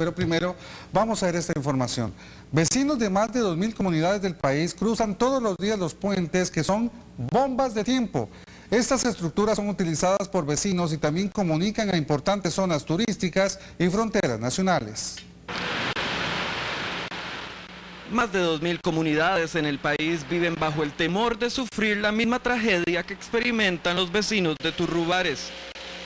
Pero primero vamos a ver esta información. Vecinos de más de 2.000 comunidades del país cruzan todos los días los puentes que son bombas de tiempo. Estas estructuras son utilizadas por vecinos y también comunican a importantes zonas turísticas y fronteras nacionales. Más de 2.000 comunidades en el país viven bajo el temor de sufrir la misma tragedia que experimentan los vecinos de Turrubares.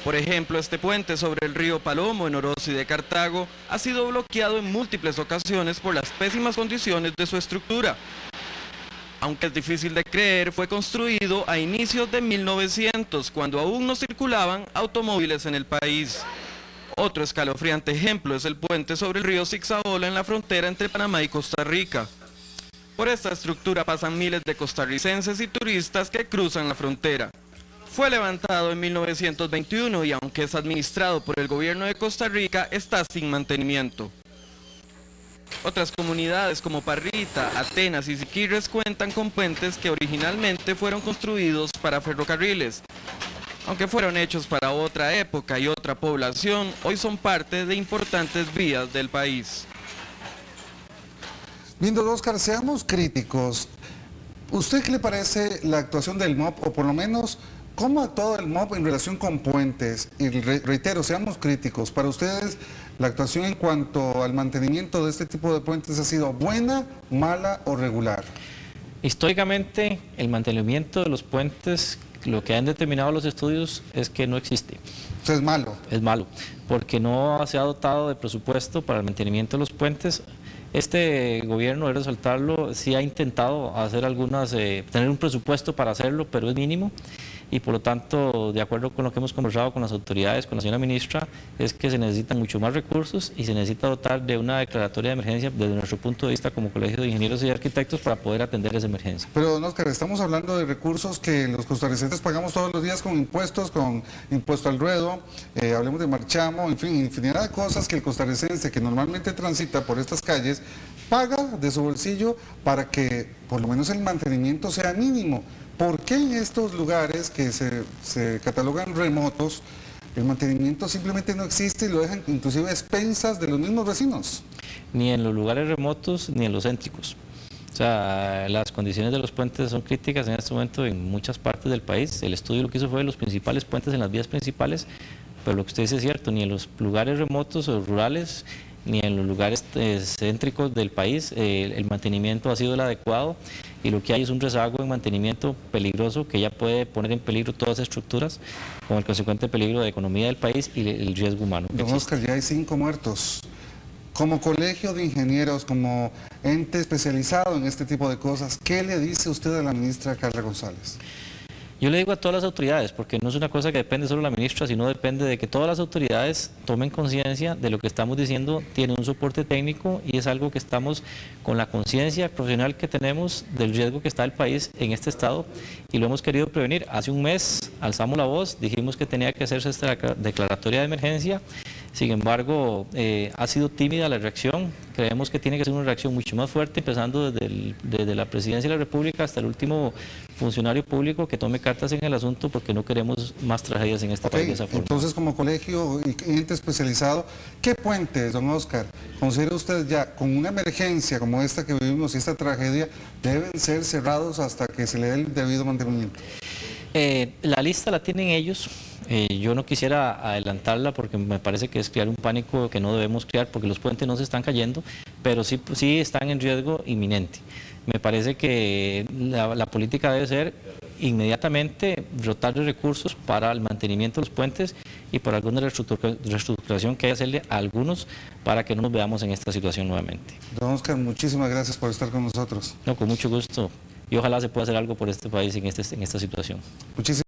Por ejemplo, este puente sobre el río Palomo en Orosi de Cartago ha sido bloqueado en múltiples ocasiones por las pésimas condiciones de su estructura. Aunque es difícil de creer, fue construido a inicios de 1900, cuando aún no circulaban automóviles en el país. Otro escalofriante ejemplo es el puente sobre el río Zixaola en la frontera entre Panamá y Costa Rica. Por esta estructura pasan miles de costarricenses y turistas que cruzan la frontera. Fue levantado en 1921 y aunque es administrado por el gobierno de Costa Rica, está sin mantenimiento. Otras comunidades como Parrita, Atenas y Siquirres cuentan con puentes que originalmente fueron construidos para ferrocarriles. Aunque fueron hechos para otra época y otra población, hoy son parte de importantes vías del país. Bien, don Oscar, seamos críticos. ¿Usted qué le parece la actuación del MOP, o por lo menos cómo ha actuado el MOP en relación con puentes? Y reitero, seamos críticos. Para ustedes, ¿la actuación en cuanto al mantenimiento de este tipo de puentes ha sido buena, mala o regular? Históricamente, el mantenimiento de los puentes, lo que han determinado los estudios es que no existe. ¿Eso es malo? Es malo, porque no se ha dotado de presupuesto para el mantenimiento de los puentes. Este gobierno, de resaltarlo, sí ha intentado hacer tener un presupuesto para hacerlo, pero es mínimo. Y por lo tanto, de acuerdo con lo que hemos conversado con las autoridades, con la señora ministra, es que se necesitan mucho más recursos y se necesita dotar de una declaratoria de emergencia desde nuestro punto de vista como Colegio de Ingenieros y Arquitectos para poder atender esa emergencia. Pero, don Oscar, estamos hablando de recursos que los costarricenses pagamos todos los días con impuesto al ruedo, hablemos de marchamo, en fin, infinidad de cosas que el costarricense que normalmente transita por estas calles paga de su bolsillo para que por lo menos el mantenimiento sea mínimo. ¿Por qué en estos lugares que se catalogan remotos, el mantenimiento simplemente no existe y lo dejan inclusive a expensas de los mismos vecinos? Ni en los lugares remotos ni en los céntricos. O sea, las condiciones de los puentes son críticas en este momento en muchas partes del país. El estudio lo que hizo fue los principales puentes en las vías principales, pero lo que usted dice es cierto, ni en los lugares remotos o rurales, ni en los lugares céntricos del país el mantenimiento ha sido el adecuado, y lo que hay es un rezago en mantenimiento peligroso que ya puede poner en peligro todas las estructuras, con el consecuente peligro de la economía del país y el riesgo humano. Don Oscar, ya hay 5 muertos. Como colegio de ingenieros, como ente especializado en este tipo de cosas, ¿qué le dice usted a la ministra Carla González? Yo le digo a todas las autoridades, porque no es una cosa que depende solo de la ministra, sino depende de que todas las autoridades tomen conciencia de lo que estamos diciendo, tiene un soporte técnico y es algo que estamos con la conciencia profesional que tenemos del riesgo que está el país en este estado y lo hemos querido prevenir. Hace un mes alzamos la voz, dijimos que tenía que hacerse esta declaratoria de emergencia. Sin embargo, ha sido tímida la reacción. Creemos que tiene que ser una reacción mucho más fuerte, empezando desde la Presidencia de la República hasta el último funcionario público que tome cartas en el asunto, porque no queremos más tragedias en este país de esa forma. Entonces, como colegio y ente especializado, ¿qué puentes, don Oscar, considera usted ya con una emergencia como esta que vivimos y esta tragedia, deben ser cerrados hasta que se le dé el debido mantenimiento? La lista la tienen ellos. Yo no quisiera adelantarla porque me parece que es crear un pánico que no debemos crear, porque los puentes no se están cayendo, pero sí están en riesgo inminente. Me parece que la política debe ser inmediatamente dotar de recursos para el mantenimiento de los puentes y para alguna reestructuración que hay que hacerle a algunos para que no nos veamos en esta situación nuevamente. Don Oscar, muchísimas gracias por estar con nosotros. No, con mucho gusto. Y ojalá se pueda hacer algo por este país en esta situación. Muchísimas